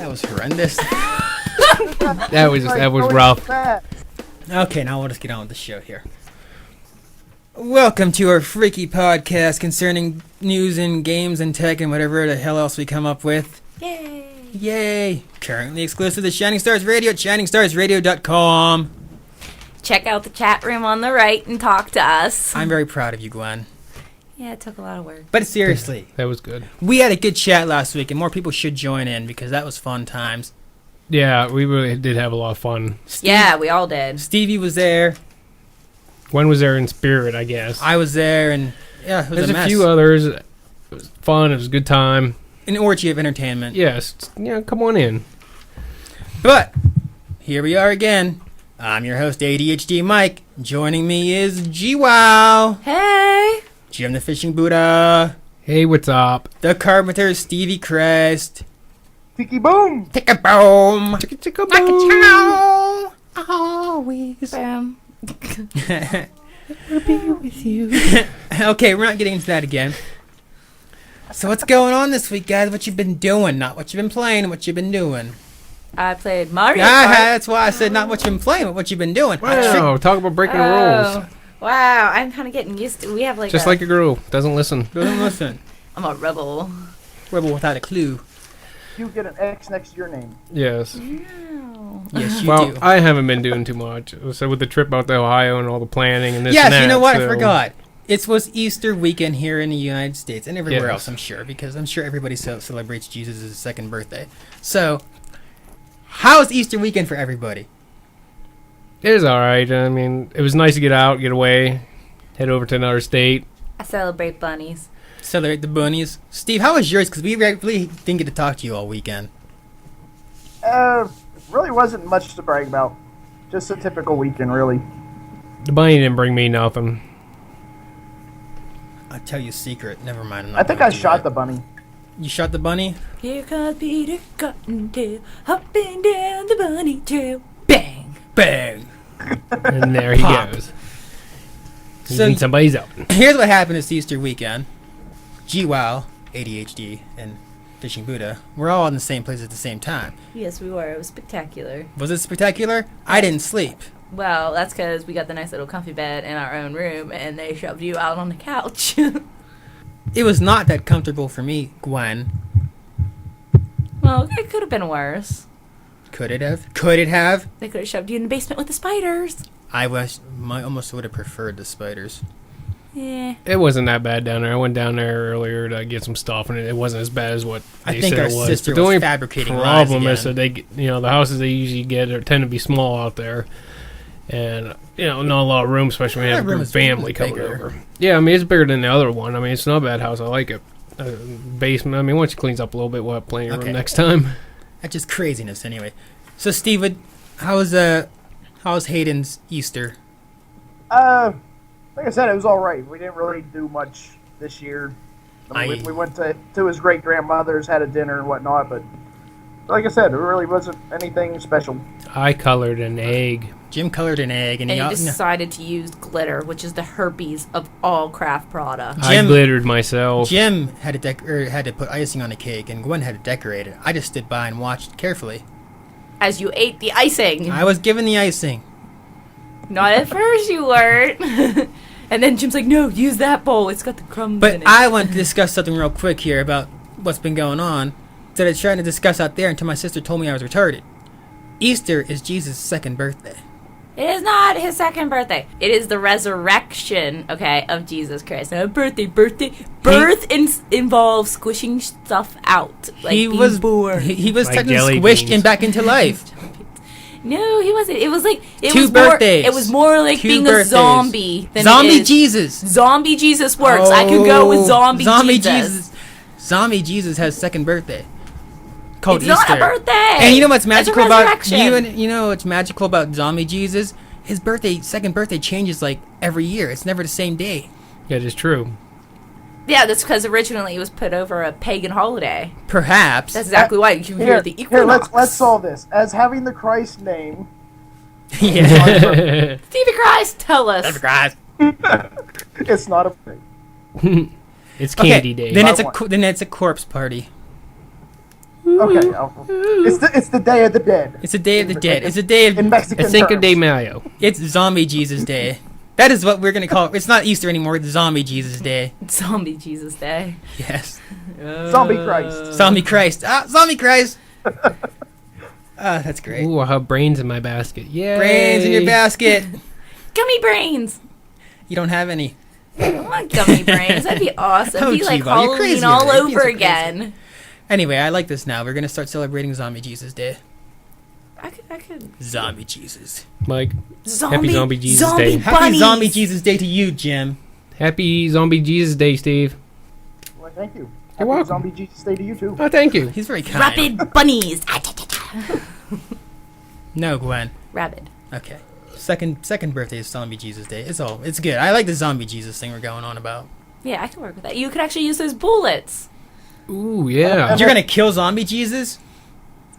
That was horrendous. That was rough. Okay, now we'll just get on with the show here. Welcome to our freaky podcast concerning news and games and tech and whatever the hell else we come up with. Yay! Currently exclusive to Shining Stars Radio at shiningstarsradio.com. Check out the chat room on the right and talk to us. I'm very proud of you, Gwen. Yeah, it took a lot of work. But seriously, That was good. we had a good chat last week, and more people should join in because that was fun times. Yeah, we really did have a lot of fun. Yeah, we all did. Stevie was there. Gwen was there in spirit, I guess. I was there, and yeah, it was There's a mess. a few others. It was fun. It was a good time. An orgy of entertainment. Yes. Yeah, come on in. But here we are again. I'm your host, ADHD Mike. Joining me is G-Wow, Hey! Jim the Fishing Buddha, Hey, what's up? the Carpenter, Stevie Crest, Tiki boom! Tick a boom, Chicka chicka like a boom. chow, always. Bam. I'll be with you. Okay, we're not getting into that again. So what's going on this week, guys? What you been doing? Not what you've been playing, what you been doing. I played Mario Yeah, Kart. that's why I said not what you've been playing, but what you've been doing. Wow, talk about breaking the rules. Wow, I'm kind of getting used to. We have like Just like a girl. Doesn't listen. Doesn't listen. I'm a rebel. Rebel without a clue. You get an X next to your name. Yes. No. Yes, you Well, do. I haven't been doing too much. So with the trip out to Ohio and all the planning and this Yes, and that. you know what? I so- forgot. It was Easter weekend here in the United States and everywhere Yes. else, I'm sure, because I'm sure everybody celebrates Jesus' second birthday. So, how's Easter weekend for everybody? It was all right. I mean, it was nice to get out, get away, head over to another state. I celebrate bunnies. Celebrate the bunnies. Steve, how was yours? Because we really didn't get to talk to you all weekend. Really wasn't much to brag about. Just a typical weekend, really. The bunny didn't bring me nothing. I'll tell you a secret. Never mind. I'm not I think gonna I do shot that. the bunny. You shot the bunny? Here comes Peter Cottontail, hopping down the bunny trail. Bang! Bang! And there he Pop. goes. He's So- in somebody's out. Here's what happened this Easter weekend. G-Wow, ADHD, and Fishing Buddha were all in the same place at the same time. Yes, we were. It was spectacular. Was it spectacular? I didn't sleep. Well, that's because we got the nice little comfy bed in our own room, and they shoved you out on the couch. It was not that comfortable for me, Gwen. Well, it could have been worse. Could it have? Could it have? They could have shoved you in the basement with the spiders. I almost would have preferred the spiders. Yeah. It wasn't that bad down there. I went down there earlier to get some stuff, and it wasn't as bad as what they I think said our it was. sister But the was only fabricating lies problem is again. that the houses they usually get tend to be small out there, and not a lot of room, especially when you have a That room group is family coming bigger. over. Yeah, I mean it's bigger than the other one. I mean it's not a bad house. I like it. Basement. I mean once it cleans up a little bit, we'll have plenty of room Okay. next time. That's just craziness, anyway. So, Steve, how's Hayden's Easter? Like I said, it was all right. We didn't really do much this year. We went to his great grandmother's, had a dinner and whatnot, but like I said, it really wasn't anything special. I colored an egg. Jim colored an egg, and And he you decided to use glitter, which is the herpes of all craft products. I Jim- glittered myself. Jim had to put icing on the cake, and Gwen had to decorate it. I just stood by and watched carefully. As you ate the icing. I was given the icing. Not at first you weren't. And then Jim's like, no, use that bowl. It's got the crumbs in But it. I want to discuss something real quick here about what's been going on that I was trying to discuss out there until my sister told me I was retarded. Easter is Jesus' second birthday. It is not his second birthday. It is the resurrection, okay, of Jesus Christ. Not birthday. Birth involves squishing stuff out. Like he being was born. he was Like technically jelly squished beans. and back into life. No, he wasn't. It was like Two birthdays. It was more like Two being birthdays. a zombie than Zombie it is. Jesus. Zombie Jesus works. I could go with zombie Jesus. Zombie Jesus has second birthday. Called It's Easter. not a birthday. And you know what's It's a magical about resurrection. you know what's magical about Zombie Jesus? His second birthday changes like every year. It's never the same day. That is true. Yeah, that's because originally it was put over a pagan holiday. Perhaps. That's exactly why you hear the Here, equinox. let's solve this. As having the Christ name, yeah. Stevie Christ, tell us. Guys. it's not a thing. It's candy day. Then I it's want- then it's a corpse party. Okay, it's the Day of the Dead. It's a Day of the Dead. It's a day of... In Mexican Cinco terms. de Mayo. It's Zombie Jesus Day. That is what we're going to call it. It's not Easter anymore. It's Zombie Jesus Day. Zombie Jesus Day. Yes. Zombie Christ. Zombie Christ. Zombie Christ. That's great. Ooh, I have brains in my basket. Yeah. Brains in your basket. Gummy brains. You don't have any. I want gummy brains. That'd be awesome. Oh, It'd be like Chiba, you're crazy Halloween all already. You're being over so crazy. again. Anyway, I like this now. We're going to start celebrating Zombie Jesus Day. I could. Zombie Jesus. Mike, Zombie, Happy Zombie Jesus zombie Day. Happy bunnies. Zombie Jesus Day to you, Jim. happy Zombie Jesus Day, Steve. Well, thank you. You're welcome. Zombie Jesus Day to you too. Oh, thank you. He's very kind. Rapid bunnies. No, Gwen. Rabid. Okay. Second birthday is Zombie Jesus Day. It's good. I like the Zombie Jesus thing we're going on about. Yeah, I can work with that. You could actually use those bullets. Ooh, yeah. You're going to kill Zombie Jesus?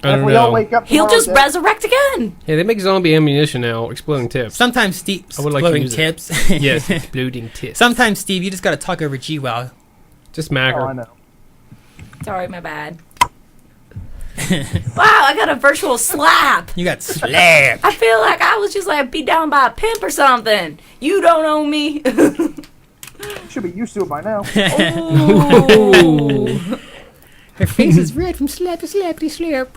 I If don't we all know. wake up He'll tomorrow just day- resurrect again. Yeah, they make zombie ammunition now, exploding tips. Sometimes Steve... I would like to exploding use it. tips. Yes, exploding tips. Sometimes, Steve, you just got to talk over G-Wow. Just smack Oh, I her. know. Sorry, my bad. Wow, I got a virtual slap. You got slapped. I feel like I was just like beat down by a pimp or something. You don't own me. You should be used to it by now. Ooh. Her face is red from slappy slap.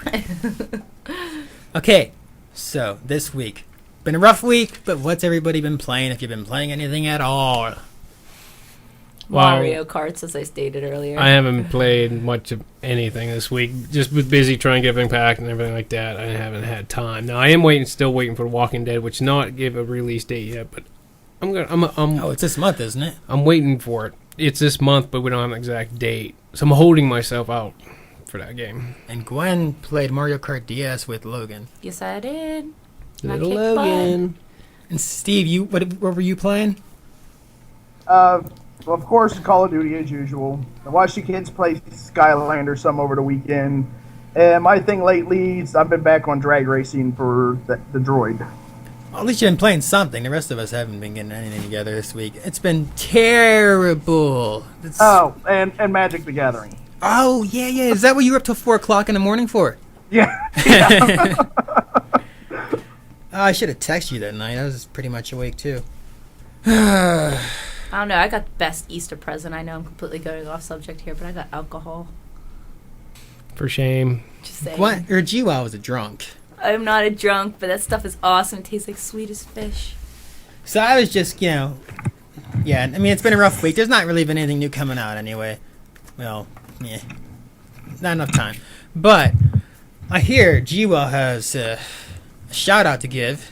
Okay, so this week. Been a rough week, but what's everybody been playing if you've been playing anything at all? Well, Mario Karts, as I stated earlier. I haven't played much of anything this week. Just was busy trying to get everything packed and everything like that. I haven't had time. Now I am still waiting for Walking Dead, which not give a release date yet, but Oh, it's this month, isn't it? I'm waiting for it. It's this month, but we don't have an exact date, so I'm holding myself out for that game. And Gwen played Mario Kart DS with Logan. Yes, I did. And I Little kicked Logan. And Steve, what were you playing? Well, of course, Call of Duty as usual. I watched the kids play Skylander some over the weekend. And my thing lately is I've been back on drag racing for the droid. Well, at least you've been playing something. The rest of us haven't been getting anything together this week. It's been terrible. Oh, and Magic the Gathering. Oh, yeah. Is that what you were up till 4 o'clock in the morning for? Yeah. I should have texted you that night. I was pretty much awake, too. I don't know. I got the best Easter present. I know I'm completely going off subject here, but I got alcohol. For shame. Just saying. Gwen, or G-Wow was a drunk. I'm not a drunk, but that stuff is awesome. It tastes like sweet as fish. So I was just, yeah, I mean, it's been a rough week. There's not really been anything new coming out anyway. Well, yeah, not enough time. But I hear G-Well has a shout out to give.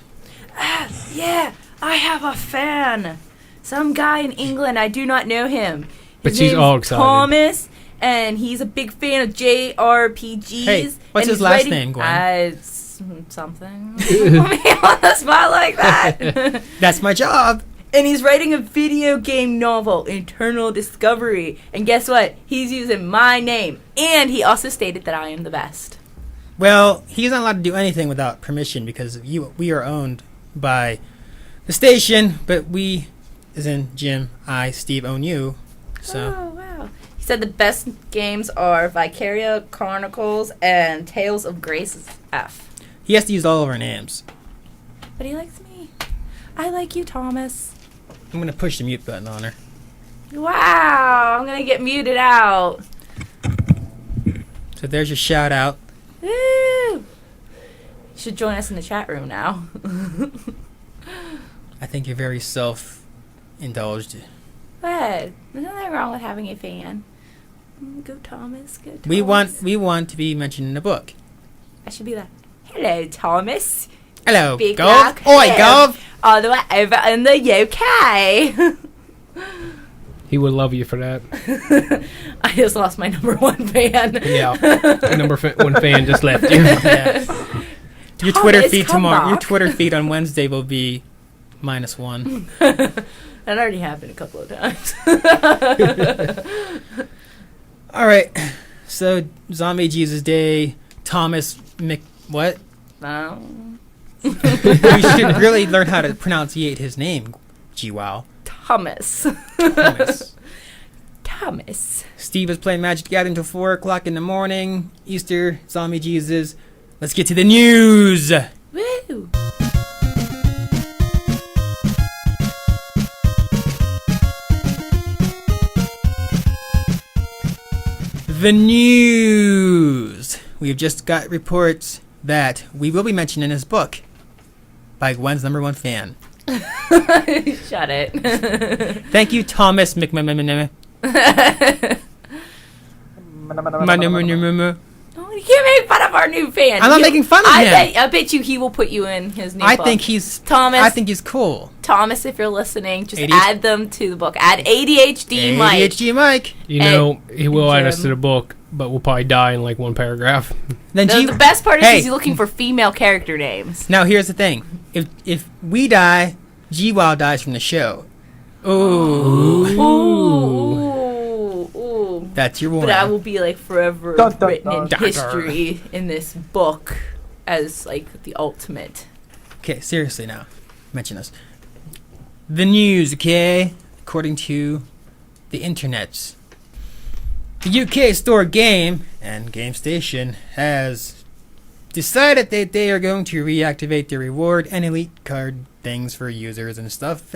Yeah, I have a fan. Some guy in England. I do not know him. But His she's name's all excited. Thomas, and he's a big fan of JRPGs. Hey, what's and his he's last writing- name, Gwen? Something. Put me on the spot like that. That's my job. And he's writing a video game novel, Internal Discovery. And guess what? He's using my name. And he also stated that I am the best. Well, he's not allowed to do anything without permission because we are owned by the station, but we, as in Jim, Steve, own you. So. Oh, wow. He said the best games are Vicaria Chronicles and Tales of Grace F. He has to use all of our names. But he likes me. I like you, Thomas. I'm going to push the mute button on her. Wow, I'm going to get muted out. So there's your shout out. Woo! You should join us in the chat room now. I think you're very self-indulged. What? There's nothing wrong with having a fan. Go Thomas, go Thomas. We want to be mentioned in a book. I should be like, hello, Thomas. Hello, Big Gov. rock Oi, hill. Gov. All the way over in the UK. He would love you for that. I just lost my number one fan. Yeah. Your number one fan just left you. Yeah. Your Twitter Thomas, feed come tomorrow. Your back. Twitter feed on Wednesday will be -1. That already happened a couple of times. All right. So Zombie Jesus Day, Thomas what? No. You should really learn how to pronunciate his name, G-Wow. Thomas. Thomas. Thomas. Steve is playing Magic the Gathering until 4 o'clock in the morning. Easter, Zombie Jesus. Let's get to the news. Woo! The news. We've just got reports that we will be mentioned in his book by Gwen's #1 fan. Shut it. Thank you, Thomas McMahon. Oh, you can't make fun of our new fan. I'm not making fun of him. I bet you he will put you in his new book. I think he's cool. Thomas, if you're listening, just ADHD. add them to the book. Add ADHD Mike. ADHD Mike. You know, he will add us Jim. to the book, but we'll probably die in like one paragraph. Then The best part is Hey. he's looking for female character names. Now here's the thing: if we die, G-Wow dies from the show. Ooh, Ooh. that's your warning. But I will be like forever Dun, dun, written in dun. history in this book as like the ultimate. Okay, seriously now, mention this. The news, okay? According to the internets, the UK store Game and Game Station has decided that they are going to reactivate their reward and elite card things for users and stuff,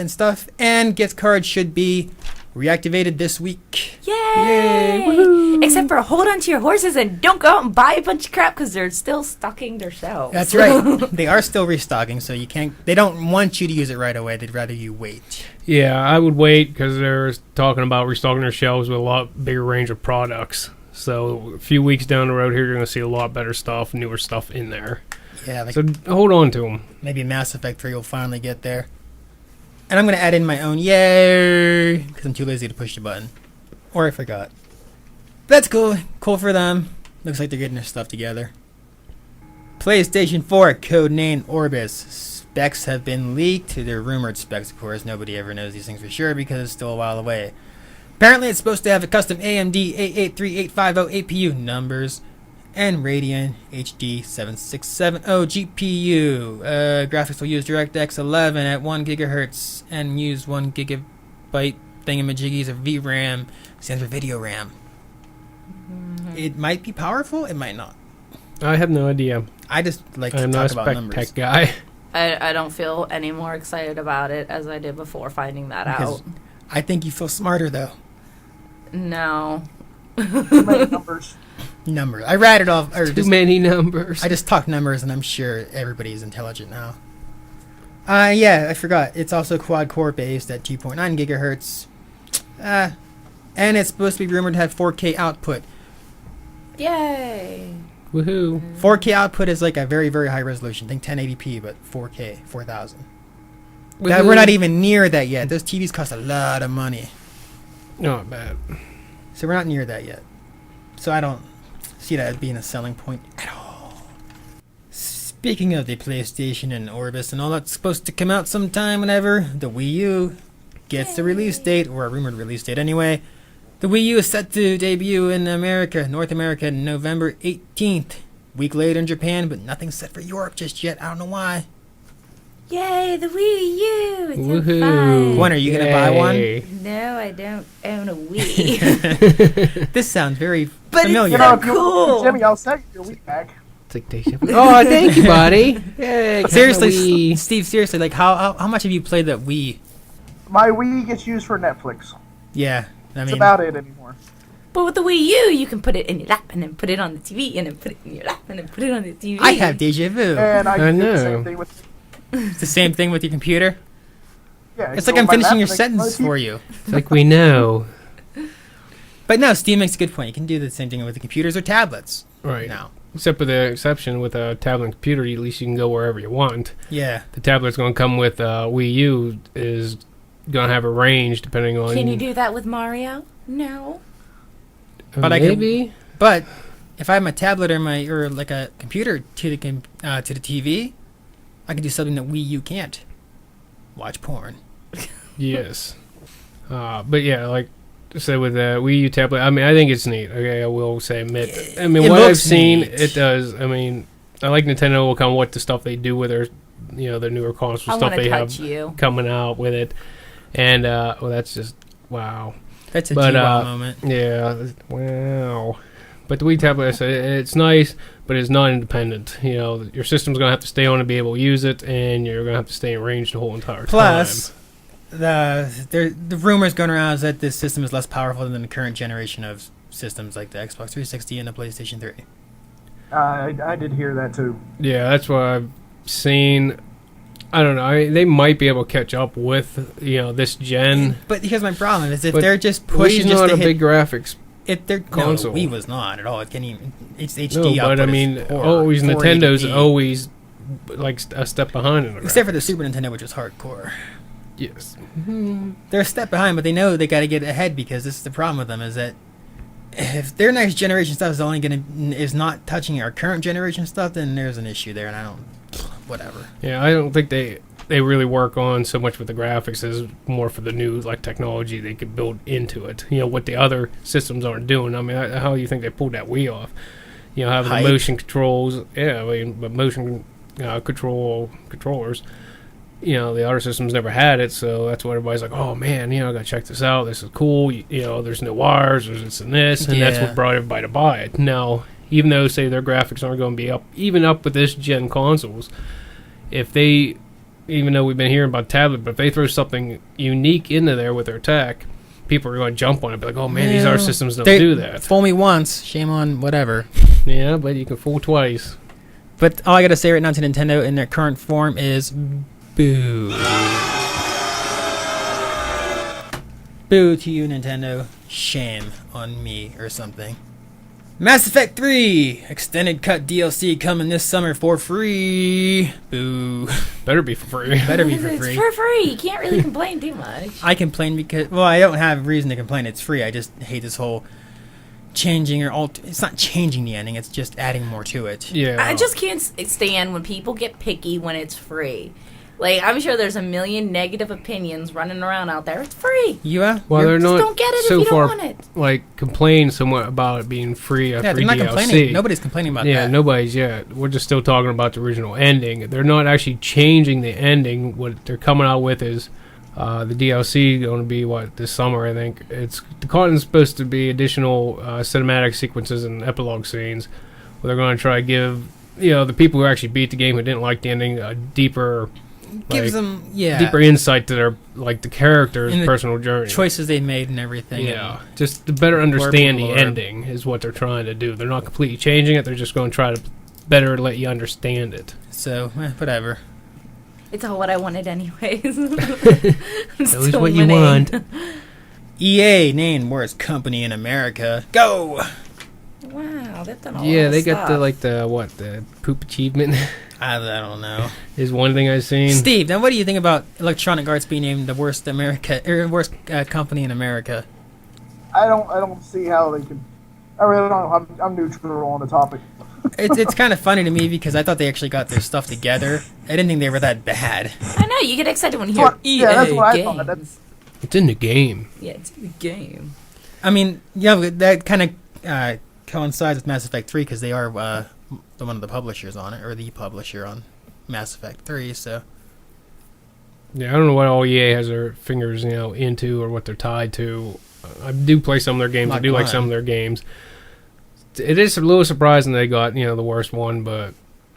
and gift cards should be reactivated this week. Yay! Woohoo! Except for hold on to your horses and don't go out and buy a bunch of crap because they're still stocking their shelves. That's right. They are still restocking, so you can't. They don't want you to use it right away. They'd rather you wait. Yeah, I would wait because they're talking about restocking their shelves with a lot bigger range of products. So a few weeks down the road here, you're going to see a lot better stuff, newer stuff in there. Yeah, like So hold on to them. maybe Mass Effect 3 will finally get there. And I'm going to add in my own yay because I'm too lazy to push the button. Or I forgot. That's cool. Cool for them. Looks like they're getting their stuff together. PlayStation 4, codenamed Orbis. Specs have been leaked. They're rumored specs, of course. Nobody ever knows these things for sure because it's still a while away. Apparently, it's supposed to have a custom AMD 883850 APU numbers and Radeon HD 7670 GPU. Graphics will use DirectX 11 at 1 gigahertz and use 1 gigabyte thingamajiggies of VRAM. Stands for video RAM. It might be powerful. It might not. I have no idea. I just like to I'm not a talk about spec numbers. tech guy. I don't feel any more excited about it as I did before finding that Because out. I think you feel smarter though. No. Too many numbers. Numbers. I ratted off. Or Too just, many numbers. I just talked numbers, and I'm sure everybody's intelligent now. Yeah, I forgot. It's also quad core based at 2.9 gigahertz. And it's supposed to be rumored to have 4K output. Yay. Woohoo. 4K output is like a very, very high resolution. Think 1080p, but 4K, 4000. We're not even near that yet. Those TVs cost a lot of money. Not bad. So we're not near that yet. So I don't see that as being a selling point at all. Speaking of the PlayStation and Orbis and all that's supposed to come out sometime whenever, the Wii U gets the release date, or a rumored release date anyway. The Wii U is set to debut in America, North America, November 18th. Week later in Japan, but nothing's set for Europe just yet. I don't know why. Yay, the Wii U. It's Woohoo. so fun. Gwen, are you going to buy one? Yay. No, I don't own a Wii. This sounds very But familiar. it's You know, so if you, cool. Jimmy, I'll send you your week back. It's like oh, thank you, buddy. Yay, Seriously, Wii. Steve, seriously, like how much have you played that Wii? My Wii gets used for Netflix. Yeah, I That's mean, about it anymore. But with the Wii U, you can put it in your lap and then put it on the TV and then put it in your lap and then put it on the TV. I have deja vu. And I I can do the know. same thing with. It's the same thing with your computer. Yeah, It's you like go I'm on my finishing your lap and I can sentence play for TV. you. It's like we know. But no, Steve makes a good point. You can do the same thing with the computers or tablets Right. now. Except with the exception with a tablet and computer, at least you can go wherever you want. Yeah. The tablet's going to come with Wii U is going to have a range depending on. Can you do that with Mario? No. But I can- maybe. But if I have my tablet or like a computer to the TV, I can do something that Wii U can't. Watch porn. Yes. But yeah, like I said with the Wii U tablet, I mean, I think it's neat. Okay, I will say admit. I mean, It what I've looks seen, neat. it does. I mean, I like Nintendo will come with the stuff they do with their, their newer consoles, I stuff want to they touch have you. coming out with it, and well, that's just wow. That's a But, G-Wow moment. Yeah, wow. But the Wii tablet, it's nice, but it's not independent. You know, your system's going to have to stay on to be able to use it, and you're going to have to stay in range the whole entire Plus, time. the rumors going around is that this system is less powerful than the current generation of systems like the Xbox 360 and the PlayStation 3. I did hear that too. Yeah, that's what I've seen. I don't know. I mean, they might be able to catch up with, this gen. But here's my problem: is if But they're just pushing Wii's just not to a hit, big graphics. if they're console. No, Wii was not at all. It can't even. It's HD. No, but I output mean, is poor, always 480p. Nintendo's always like a step behind in the Except for the graphics. Super Nintendo, which was hardcore. Yes. They're a step behind, but they know they got to get ahead because this is the problem with them: is that if their next generation stuff is not touching our current generation stuff, then there's an issue there, and I don't. Whatever. Yeah, I don't think they really work on so much with the graphics as more for the new technology they could build into it. What the other systems aren't doing. I mean, how do you think they pulled that Wii off? Having the Hype. motion controls. Yeah, I mean, but motion controllers. The other systems never had it, so that's why everybody's like, oh man, I gotta check this out. This is cool. There's no wires. There's this and this, and that's Yeah. what brought everybody to buy it. Now, even though say their graphics aren't going to be up with this gen consoles, if they, even though we've been hearing about tablet, but if they throw something unique into there with their tech, people are going to jump on it and be like, oh man, these other systems don't do that. Fool me once, shame on whatever. Yeah, but you can fool twice. But all I gotta say right now to Nintendo in their current form is boo. Boo to you, Nintendo. Shame on me or something. Mass Effect 3 Extended Cut DLC coming this summer for free. Boo. Better be for free. Better be for It's free. for free. You can't really complain too much. I complain because, well, I don't have reason to complain. It's free. I just hate this whole changing or it's not changing the ending. It's just adding more to it. Yeah. I just can't stand when people get picky when it's free. Like, I'm sure there's a million negative opinions running around out there. It's free. Yeah. Well, they're Just not don't get it so if you far don't want it. complain somewhat about it being free. Yeah, free they're not DLC. complaining. Nobody's complaining about Yeah, that. nobody's yet. We're just still talking about the original ending. They're not actually changing the ending. What they're coming out with is the DLC going to be this summer, I think. The content's supposed to be additional cinematic sequences and epilogue scenes where they're going to try to give the people who actually beat the game who didn't like the ending a deeper Gives them, deeper insight to their the character's And the personal journey. choices they made and everything. Yeah, just to better understand the blurb. ending is what they're trying to do. They're not completely changing it. They're just going to try to better let you understand it. So, whatever. It's all what I wanted anyways. That what you want. EA named worst company in America. Go! Wow, they've done a lot Yeah, of they stuff. got the poop achievement I don't know. is one thing I've seen. Steve, now what do you think about Electronic Arts being named the worst worst company in America? I don't see how they could. I really don't know. I'm neutral on the topic. It's kind of funny to me because I thought they actually got their stuff together. I didn't think they were that bad. I know, you get excited when you hear EA Yeah, that's what I games. thought. That's, It's in the game. Yeah, it's in the game. I mean, yeah, but that kind of coincides with Mass Effect 3 because they are one of the publishers on it, or the publisher on Mass Effect 3, so... Yeah, I don't know what all EA has their fingers into or what they're tied to. I do play some of their games. I Like do like what? some of their games. It is a little surprising they got the worst one, but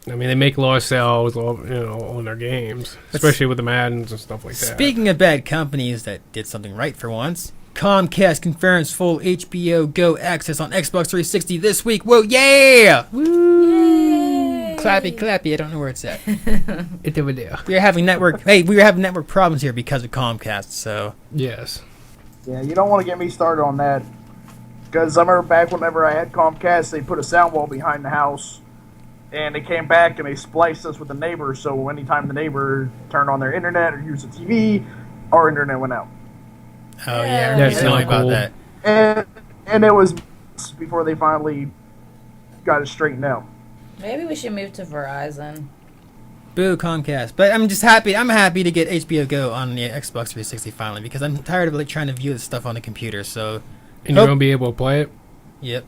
I mean they make a lot of sales on their games, especially with the Maddens and stuff like that. Speaking of bad companies that did something right for once, Comcast confirms full HBO Go access on Xbox 360 this week. Whoa, yeah! Yay! Clappy, clappy. I don't know where it's at. It's over there. We were having network problems here because of Comcast. So Yes. yeah, you don't want to get me started on that. Because I remember back whenever I had Comcast, they put a sound wall behind the house, and they came back and they spliced us with the neighbor. So anytime the neighbor turned on their internet or used the TV, our internet went out. oh yeah, That's I know not about cool. that. And it was before they finally got it straightened out. Maybe we should move to Verizon. Boo Comcast. But I'm just happy. I'm happy to get HBO Go on the Xbox 360 finally because I'm tired of trying to view this stuff on the computer. So And you're going to be able to play it? yep.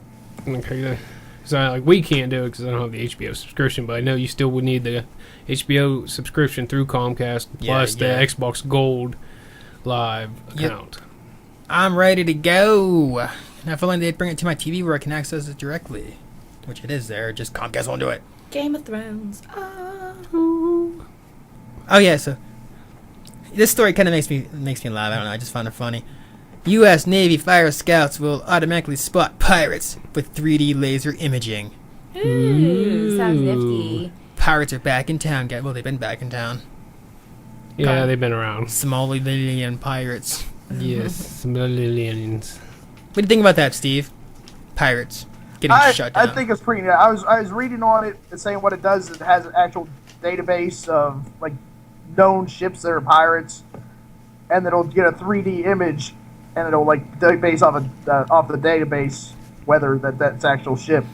Okay. So we can't do it because I don't have the HBO subscription, but I know you still would need the HBO subscription through Comcast plus Yeah. the Xbox Gold Live Yep. account. I'm ready to go. Now, if only they'd bring it to my TV where I can access it directly. Which it is there, just Comcast won't do it. Game of Thrones. Oh, yeah, so... This story kind of makes me laugh. I don't know, I just found it funny. U.S. Navy fire scouts will automatically spot pirates with 3D laser imaging. Ooh, sounds nifty. Pirates are back in town, guys. Well, they've been back in town. Yeah, they've been around. Somalian pirates. Yes, Somalians. What do you think about that, Steve? Pirates getting shut down. I think it's pretty. I was reading on it and saying what it does. It has an actual database of like known ships that are pirates, and it'll get a 3D image, and it'll like base off the database whether that's actual ship.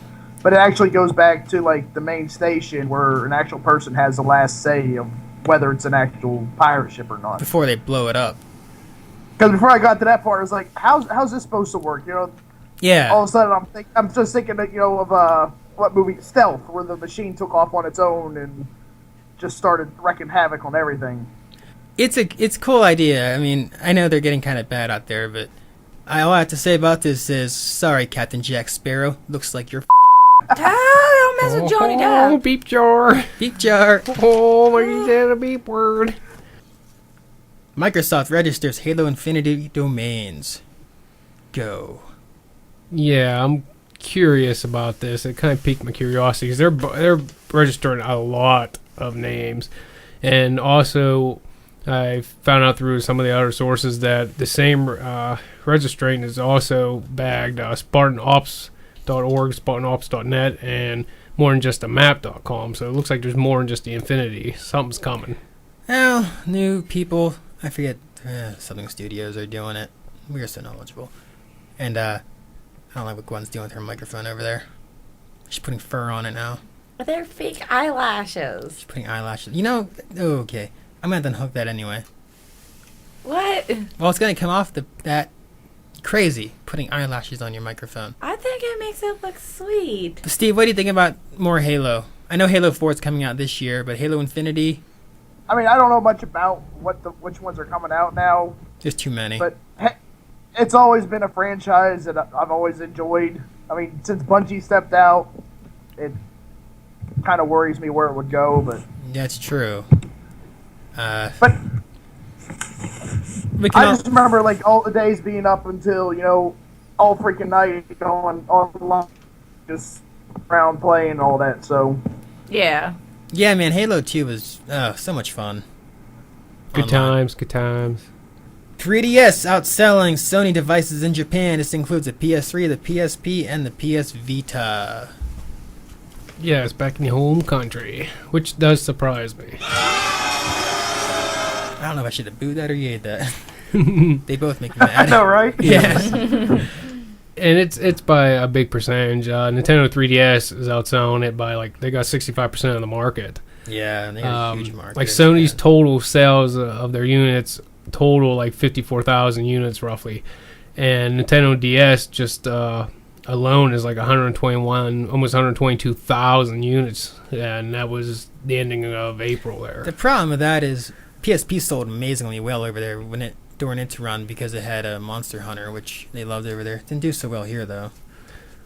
But it actually goes back to like the main station where an actual person has the last say of whether it's an actual pirate ship or not. Before they blow it up. Because before I got to that part, I was like, how's this supposed to work? You know? Yeah. All of a sudden, I'm just thinking that of what movie Stealth, where the machine took off on its own and just started wrecking havoc on everything. It's a cool idea. I mean, I know they're getting kind of bad out there, but all I have to say about this is, sorry, Captain Jack Sparrow. Looks like you're Don't mess with Johnny Oh, Depp. beep jar. beep jar. Oh, my God, a beep word. Microsoft registers Halo Infinity domains. Go. Yeah, I'm curious about this. It kind of piqued my curiosity because they're registering a lot of names, and also I found out through some of the other sources that the same registering is also bagged SpartanOps.org, SpartanOps.net, and more than just a map.com. So it looks like there's more than just the Infinity. Something's coming. Well, new people. I forget. Something studios are doing it. We are so knowledgeable. And I don't like what Gwen's doing with her microphone over there. She's putting fur on it now. They're fake eyelashes. She's putting eyelashes. You know, okay. I'm going to unhook that anyway. What? Well, it's going to come off that crazy, putting eyelashes on your microphone. I think it makes it look sweet. Steve, what do you think about more Halo? I know Halo 4 is coming out this year, but Halo Infinity, I mean, I don't know much about which ones are coming out now, there's too many. but it's always been a franchise that I've always enjoyed. I mean, since Bungie stepped out, it kind of worries me where it would go, but That's true. but We can I all- just remember like all the days being up until all freaking night going online, just around playing and all that. So Yeah. Yeah, man, Halo 2 was so much fun. Good Online. times, good times. 3DS outselling Sony devices in Japan. This includes the PS3, the PSP, and the PS Vita. Yeah, it's back in the home country, which does surprise me. I don't know if I should have booed that or yayed that. They both make me I mad. know, right? Yeah. And it's by a big percentage. Nintendo 3DS is outselling it by they got 65% of the market. Yeah, they got a huge market. Like in Sony's Japan. total sales of their units total 54,000 units roughly, and Nintendo DS just alone is 121, almost 122,000 units, and that was the ending of April there. The problem with that is PSP sold amazingly well over there during its run because it had a Monster Hunter, which they loved over there. Didn't do so well here though.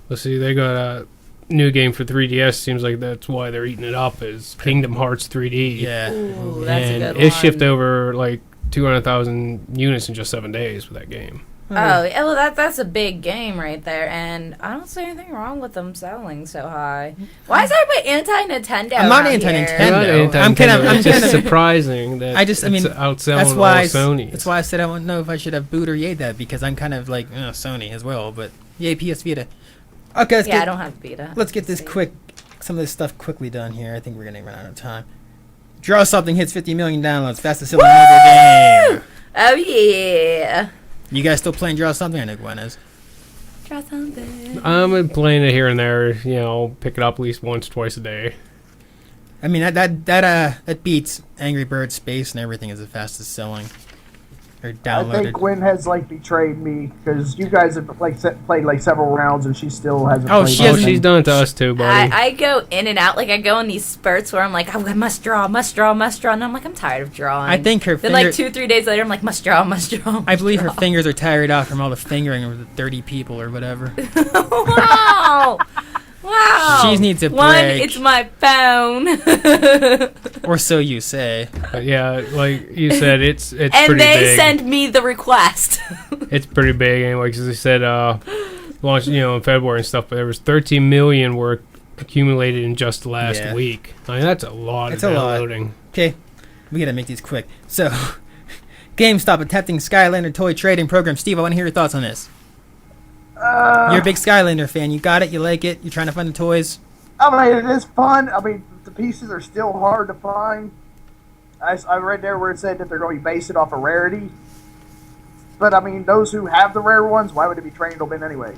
Let's see, they got a new game for 3DS. Seems like that's why they're eating it up. Is Kingdom Hearts 3D? Yeah. Ooh, that's and a good it one. shipped over 200,000 units in just 7 days with that game. Oh, yeah, well, that's a big game right there, and I don't see anything wrong with them selling so high. Why is everybody anti-Nintendo? I'm not around anti-Nintendo. here? Not I'm kind of- Nintendo, I'm it's just kind of- surprising that I mean, it's outselling That's all why. Sony. That's why I said I don't know if I should have booed or yayed that because I'm kind of like Sony as well. But yay, PS Vita. Okay, Yeah, I don't have Vita. let's get this See. some of this stuff quickly done here. I think we're gonna run out of time. Draw Something hits 50 million downloads. Fastest selling mobile game. Oh, yeah. You guys still playing Draw Something? I know Gwen is. Try something. I'm playing it here and there. Pick it up at least once, twice a day. I mean that beats Angry Birds Space and everything is the fastest selling. or I downloaded. think Gwen has like betrayed me because you guys have like played like several rounds and she still hasn't. Oh, played she Oh, hasn't- she's done it to us too, buddy. I go in and out. Like, I go in these spurts where I'm like, oh, I must draw. And I'm like, I'm tired of drawing. I think her Then, finger, like, 2-3 days later, I'm like, must draw. I believe her fingers are tired out from all the fingering of the 30 people or whatever. Wow. Wow. She needs a One, break. it's my phone. Or so you say. But yeah, like you said, it's And pretty they big. send me the request. It's pretty big anyway, because they said launched in February and stuff, but there was 13 million were accumulated in just last Yeah. week. I mean, that's a lot It's of a lot. downloading. Okay, we gotta make these quick. So, GameStop attempting Skylander toy trading program. Steve, I want to hear your thoughts on this. You're a big Skylander fan. You got it? You like it? You're trying to find the toys? I mean, it is fun. I mean, the pieces are still hard to find. I read there where it said that they're going to be based off of rarity. But I mean, those who have the rare ones, why would it be trained them in anyway?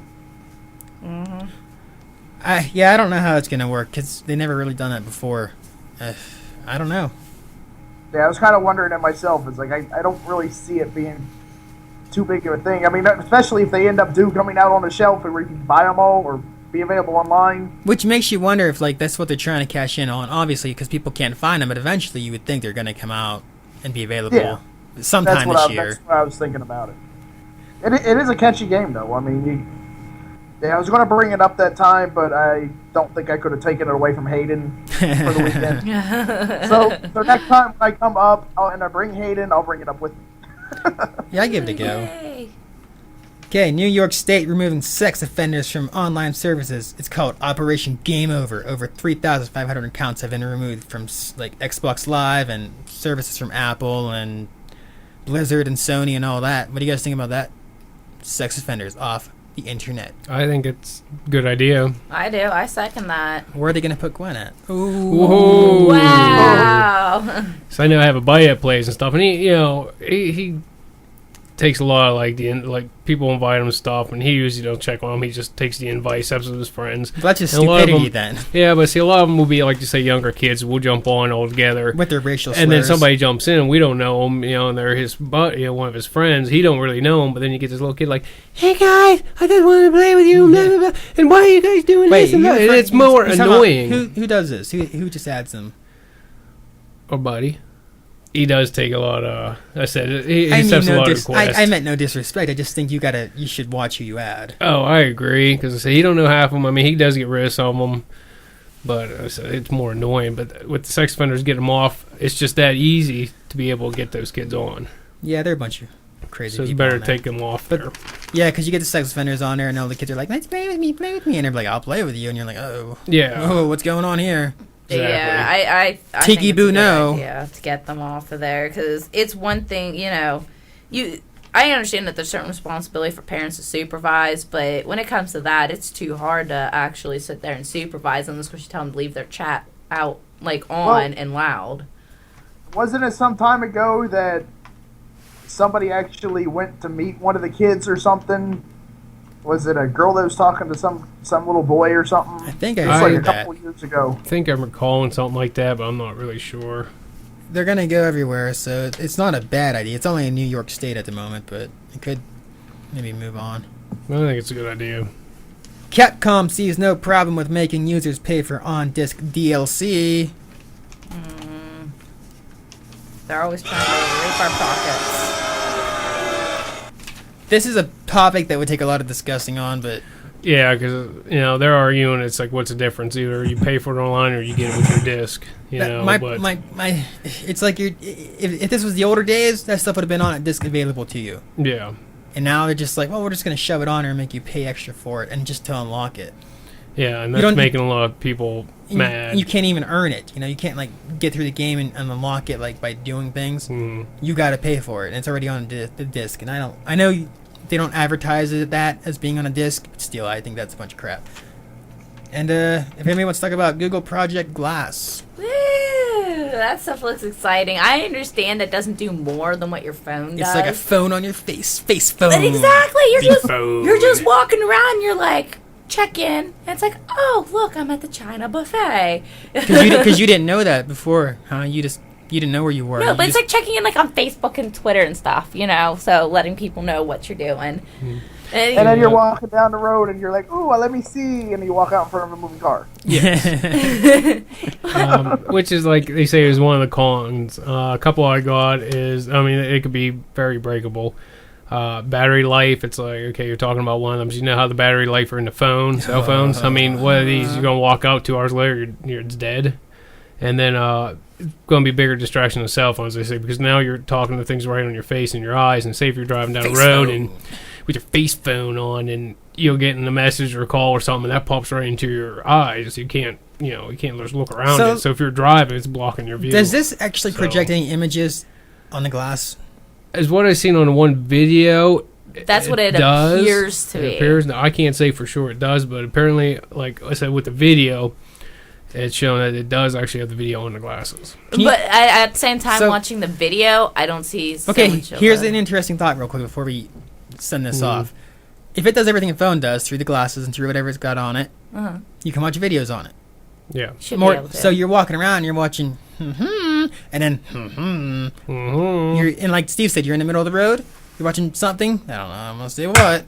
I don't know how it's gonna work because they never really done that before. I don't know. Yeah, I was kind of wondering that myself. It's like I don't really see it being too big of a thing. I mean, especially if they end up coming out on the shelf and where you can buy them all or be available online. Which makes you wonder if like that's what they're trying to cash in on. Obviously, because people can't find them, but eventually you would think they're gonna come out and be available Yeah. sometime this year. That's what I was thinking about it. It is a catchy game, though. I mean, I was going to bring it up that time, but I don't think I could have taken it away from Hayden for the weekend. So next time when I come up and I bring Hayden, I'll bring it up with me. Yeah, I give it a go. Yay. Okay, New York State removing sex offenders from online services. It's called Operation Game Over. Over 3,500 accounts have been removed from like Xbox Live and services from Apple and Blizzard and Sony and all that. What do you guys think about that? Sex offenders off the internet. I think it's a good idea. I do. I second that. Where are they going to put Gwen at? Whoa. Wow. So I know I have a Byte plays and stuff, and he takes a lot of like people invite him and stuff, and he usually don't check on them. He just takes the invite, accepts it with his friends. Well, that's just And a lot of stupidity them- then, Yeah, but see, a lot of them will be like you say younger kids. We'll jump on all together. with their racial slurs. And then somebody jumps in, and we don't know him, and they're his one of his friends. He don't really know him, but then you get this little kid like, "Hey guys, I just want to play with you, blah, blah, blah. And why are you guys doing Wait, this?" And you that?" And refer- it's more you're talking about- annoying. Who does this? Who just adds them? Or buddy, he does take a lot of. I said he I mean, accepts a no lot of dis- requests. I meant no disrespect. I just think you should watch who you add. Oh, I agree, because I say he don't know half of them. I mean, he does get rid of some of them, but I said it's more annoying. But with the sex offenders, get them off. It's just that easy to be able to get those kids on. Yeah, they're a bunch of crazy So it's people better on to there. take them off But- there. Yeah, because you get the sex offenders on there, and all the kids are like, "Let's play with me," and they're like, "I'll play with you," and you're like, "Oh, Yeah. oh, what's going on here?" Exactly. Yeah, I Tiki think it's a Boo good no. idea to get them off of there, because it's one thing, I understand that there's certain responsibility for parents to supervise, but when it comes to that, it's too hard to actually sit there and supervise them, especially tell them to leave their chat out, like, on and loud. Wasn't it some time ago that somebody actually went to meet one of the kids or something? Was it a girl that was talking to some little boy or something? I think I It's like a heard that. couple years ago. I think I'm recalling something like that, but I'm not really sure. They're gonna go everywhere, so it's not a bad idea. It's only in New York State at the moment, but it could maybe move on. I think it's a good idea. Capcom sees no problem with making users pay for on-disc DLC. They're always trying to rape our pockets. This is a topic that would take a lot of discussing on, but Yeah, because they're arguing. It's like, what's the difference? Either you pay for it online or you get it with your disc. it's like if this was the older days, that stuff would have been on a disc available to you. Yeah. And now they're just like, well, we're just gonna shove it on there and make you pay extra for it, and just to unlock it. Yeah, and You that's don't- making a lot of people mad. You can't even earn it. You can't like get through the game and unlock it like by doing things. Mm. You got to pay for it, and it's already on the disc. And I know they don't advertise that as being on a disc, but still, I think that's a bunch of crap. And if anybody wants to talk about Google Project Glass, Woo! That stuff looks exciting. I understand it doesn't do more than what your phone does. it's like a phone on your face phone. But exactly, phone. you're just walking around. You're like, check in. And it's like, oh look, I'm at the China buffet. Because you didn't know that before, huh? You just You didn't know where you were. No, You but it's just- like checking in like on Facebook and Twitter and stuff, so letting people know what you're doing. And then you're walking down the road and you're like, ooh, let me see. And you walk out in front of a moving car. Which is like they say is one of the cons. A couple I got is, it could be very breakable. Battery life, it's like, okay, you're talking about one of them. So you know how the battery life are in the cell phones? One of these, you're going to walk out 2 hours later, it's dead. And then it's going to be a bigger distraction than cell phones, they say, because now you're talking to things right on your face and your eyes. And say if you're driving down the road and with your face phone on and you'll get in a message or a call or something, and that pops right into your eyes. You can't just look around it. So if you're driving, it's blocking your view. Does this actually project any images on the glass? As what I've seen on one video, That's what it does. appears to be. It appears. Now, I can't say for sure it does, but apparently, like I said, with the video, it's shown that it does actually have the video on the glasses. But at the same time, So- watching the video, I don't see so Okay, much of here's it. an interesting thought real quick before we send this off. If it does everything a phone does through the glasses and through whatever it's got on it, you can watch videos on it. Yeah. Should be able More to. so you're walking around, you're watching and then you're and like Steve said, you're in the middle of the road, you're watching something, I don't know, I'm gonna say what.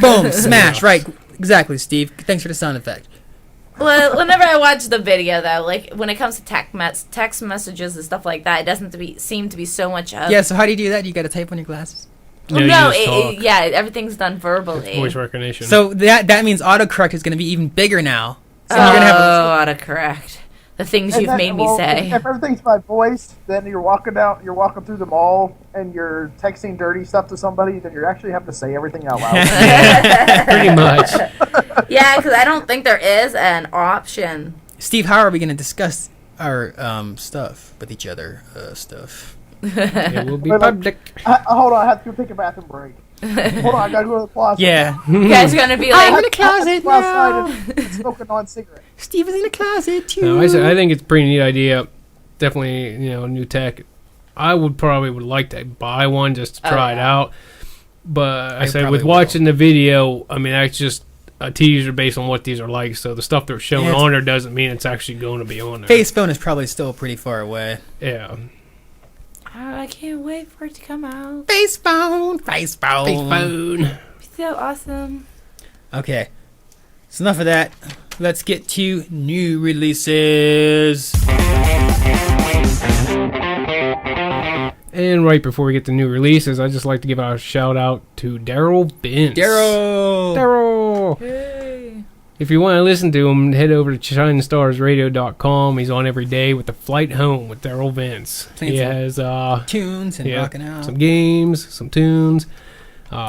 Boom, smash, right. Exactly, Steve. Thanks for the sound effect. Well, whenever I watch the video, though, like when it comes to text messages and stuff like that, it doesn't seem to be so much of. Yeah, so how do you do that? You gotta type on your glasses? Well, you no, just talk. yeah, everything's done verbally. Voice recognition. So that means autocorrect is gonna be even bigger now. So you're gonna have autocorrect. The things you've And made then, me well, say. If everything's by voice, then you're walking through the mall and you're texting dirty stuff to somebody, then you're actually having to say everything out loud. pretty much. Yeah, because I don't think there is an option. Steve, how are we gonna discuss our stuff with each other? Stuff. It will be But, like, public. Hold on, I have to go take a bathroom break. Hold on, I gotta go to the closet. Yeah. You guys are going to be I'm in like, the closet Go outside now. and smoke a non-cigarette. Steve is in the closet too. No, I think it's a pretty neat idea. Definitely, new tech. I would like to buy one just to try it out. But I I said probably with will. watching the video, that's just a teaser based on what these are like. So the stuff they're showing Yeah, on there doesn't mean it's actually going to be on there. Face phone is probably still pretty far away. Yeah. I can't wait for it to come out. Face phone. Face phone. Face phone. So awesome. Okay. So enough of that. Let's get to new releases. And right before we get to new releases, I'd just like to give a shout out to Daryl Vince. Daryl! Hey. If you want to listen to him, head over to ShineStarsRadio.com. He's on every day with The Flight Home with Daryl Vince. Playing He some has tunes and rocking out. some games, some tunes.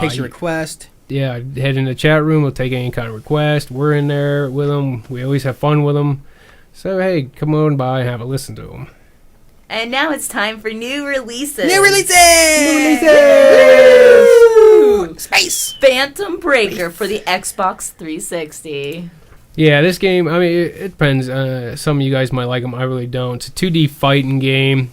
Takes your request. Yeah, head in the chat room. We'll take any kind of request. We're in there with him. We always have fun with him. So, hey, come on by and have a listen to him. And now it's time for new releases. New releases! Woo! Space! Phantom Breaker for the Xbox 360. Yeah, this game, it depends. Some of you guys might like him. I really don't. It's a 2D fighting game.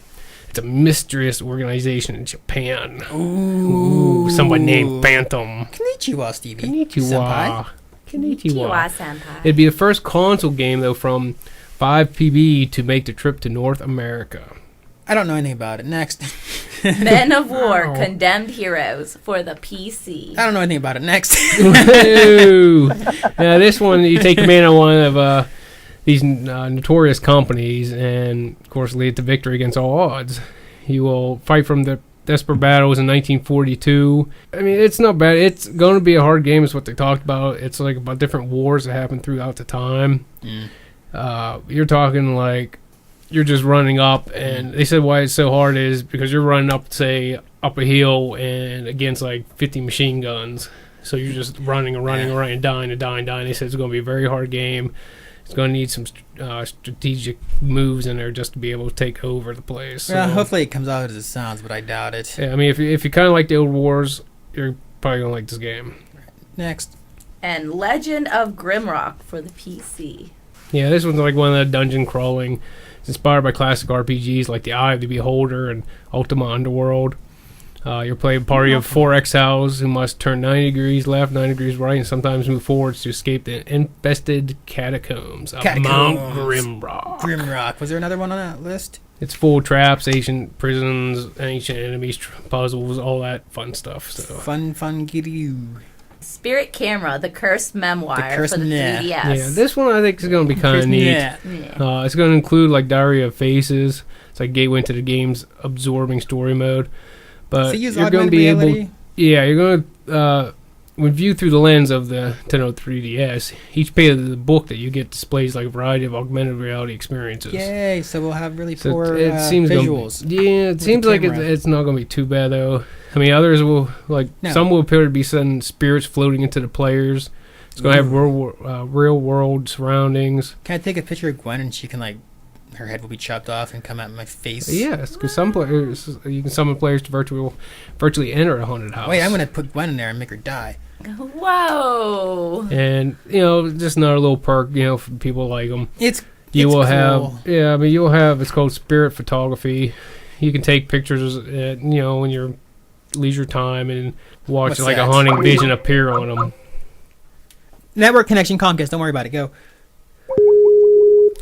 It's a mysterious organization in Japan. Ooh. Someone named Phantom. Konnichiwa, Stevie. Konnichiwa. Kiwa Senpai. It'd be the first console game, though, from 5PB to make the trip to North America. I don't know anything about it. Next. Men of War, Wow. Condemned Heroes for the PC. I don't know anything about it. Next. Woo! Now, this one, you take command of one of these notorious companies and, of course, lead to victory against all odds. You will fight from the desperate battles in 1942. It's not bad. It's going to be a hard game is what they talked about. It's like about different wars that happened throughout the time. You're talking like you're just running up, and they said why it's so hard is because you're running up, say, up a hill and against like 50 machine guns. So you're just running and dying. They said it's going to be a very hard game. It's going to need some strategic moves in there just to be able to take over the place. Well, So, hopefully it comes out as it sounds, but I doubt it. yeah, if you kind of like the old wars, you're probably going to like this game. Next. And Legend of Grimrock for the PC. Yeah, this one's like one of the dungeon crawling. It's inspired by classic RPGs like The Eye of the Beholder and Ultima Underworld. You're playing a party of 4 exiles who must turn 90 degrees left, 90 degrees right, and sometimes move forwards to escape the infested catacombs of Mount Grimrock. Grimrock. Was there another one on that list? It's full of traps, ancient prisons, ancient enemies, puzzles, all that fun stuff. So Fun, giddy. Spirit Camera, the cursed memoir Cursed for the Net. 3DS. yeah, this one I think is going to be kind of neat. Yeah. Yeah. It's going to include like Diary of Faces. It's like gateway into the game's absorbing story mode. But So use you're going to augmented be reality? able, yeah, you're going to when viewed through the lens of the Nintendo 3DS. Each page of the book that you get displays like a variety of augmented reality experiences. Yay! So we'll have really So poor it seems visuals. it the seems like camera. it's not going to be too bad though. I mean, others will No. some will appear to be sudden spirits floating into the players. It's going to have real world surroundings. Can I take a picture of Gwen and she can her head will be chopped off and come out my face? Yes, because some players you can summon players to virtually enter a haunted house. Wait, I'm gonna put Gwen in there and make her die. Whoa. And just another little perk, for people like them. It's You will cool. have, you'll have. It's called spirit photography. You can take pictures, in your leisure time and watch What's like that? a haunting vision appear on them. Network connection Comcast. Don't worry about it. Go.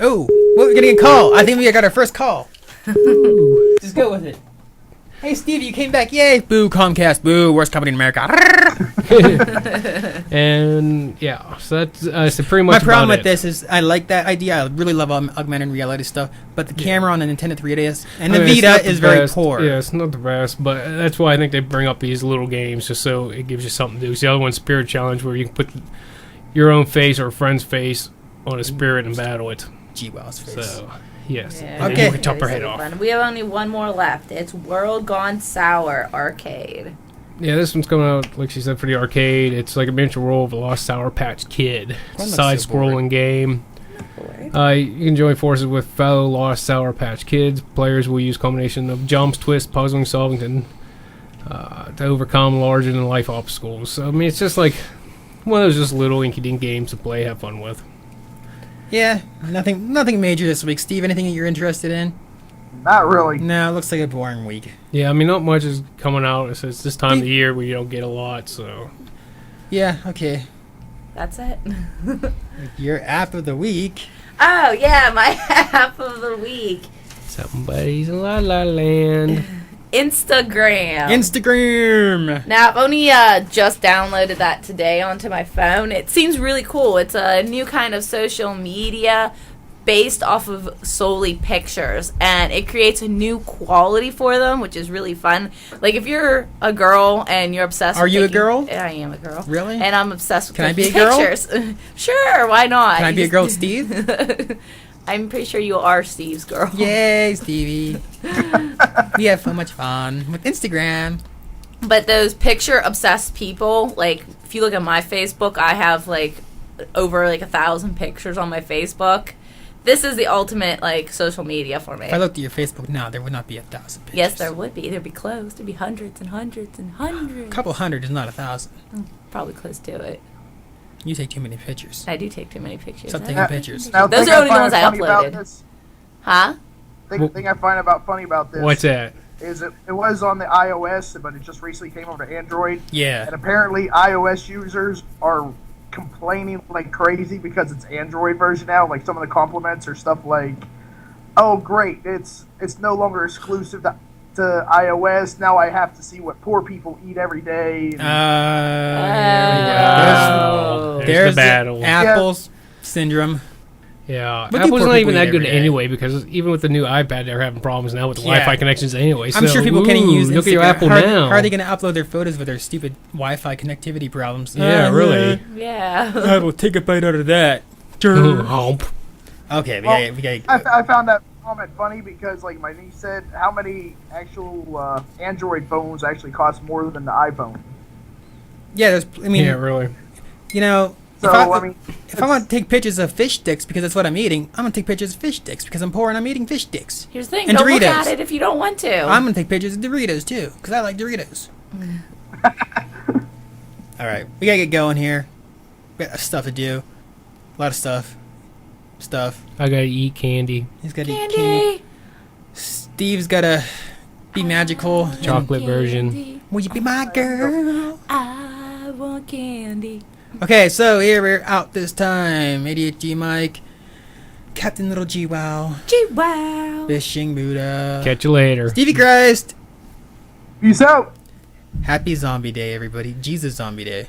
Oh, we're getting a call. I think we got our first call. Just go with it. Hey, Steve, you came back. Yay. Boo, Comcast. Boo, worst company in America. And yeah, so that's pretty much My problem about with it. this is I like that idea. I really love augmented reality stuff, but the camera on the Nintendo 3DS and the I mean, it's Vita not the is very best. poor. Yeah, it's not the best, but that's why I think they bring up these little games just so it gives you something to do. It's the other one, Spirit Challenge, where you can put your own face or a friend's face on a spirit and battle it. G-Wow's face. So, yes. Yeah, And then Okay. you can chop her head Super off. fun. We have only one more left. It's World Gone Sour Arcade. Yeah, this one's coming out, like she said, for the arcade. It's like a miniature role of a lost Sour Patch Kid. That looks so Side-scrolling game. You can join forces with fellow lost Sour Patch Kids. Players will use a combination of jumps, twists, puzzling, solving to overcome larger-than-life obstacles. So, I mean, it's just like one of those just little inky-dink games to play, have fun with. Yeah, nothing major this week. Steve, anything that you're interested in? Not really. No, it looks like a boring week. Yeah, I mean, not much is coming out. It's this time of the year where you don't get a lot, so... Yeah, okay. That's it. Your app of the week. Oh, yeah, my app of the week. Somebody's in La La Land. Instagram. Instagram. Now, I've only just downloaded that today onto my phone. It seems really cool. It's a new kind of social media based off of solely pictures, and it creates a new quality for them, which is really fun. Like, if you're a girl and you're obsessed Are with you a taking- girl? I am a girl. Really? And I'm obsessed with Can I be taking a girl? pictures. Sure, why not? Can I be a girl with Steve? I'm pretty sure you are Steve's girl. Yay, Stevie. We have so much fun with Instagram. But those picture obsessed people, like, if you look at my Facebook, I have over 1,000 pictures on my Facebook. This is the ultimate social media for me. If I looked at your Facebook now, there would not be 1,000 pictures. Yes, there would be. There'd be close. There'd be hundreds and hundreds and hundreds. A couple hundred is not 1,000. Probably close to it. You take too many pictures. I do take too many pictures. Stop Huh? taking pictures. Now, Those thing are only the find ones I funny about uploaded. this- Huh? Thing I find funny about this What's that? is it was on the iOS, but it just recently came over to Android. Yeah. And apparently iOS users are complaining like crazy because it's Android version now. Like some of the compliments are stuff like, "Oh, great! It's no longer exclusive to iOS. Now I have to see what poor people eat every day." And Oh. There's the battle. Apple's syndrome. Yeah, What do Apple's poor not even people that eat good every day? anyway, because even with the new iPad, they're having problems now with the Yeah. Wi-Fi connections anyway. I'm so, sure people can't even use look at your Instagram. Apple now. How are they going to upload their photos with their stupid Wi-Fi connectivity problems? Yeah, really. Yeah. I will take a bite out of that. Hump. Okay, Well, we got. I found that comment funny because like my niece said, how many actual Android phones actually cost more than the iPhone? Yeah, there's. I mean, Yeah, really. you know, So if I want to take pictures of fish sticks because that's what I'm eating, I'm gonna take pictures of fish sticks because I'm poor and I'm eating fish sticks. Here's the thing. And Don't look Doritos. at it if you don't want to. I'm gonna take pictures of Doritos too because I like Doritos. All right, we gotta get going here. We got stuff to do. A lot of stuff. I gotta eat candy. He's gotta eat Candy. candy. Steve's gotta be magical. and- Chocolate version. Candy. Will you be my girl? I want candy. Okay, so here we're out this time. ADHD Mike. Captain Little G Wow. Wow. Fishing Buddha. Catch you later. Stevie Christ. Peace out. Happy Zombie Day, everybody. Jesus Zombie Day.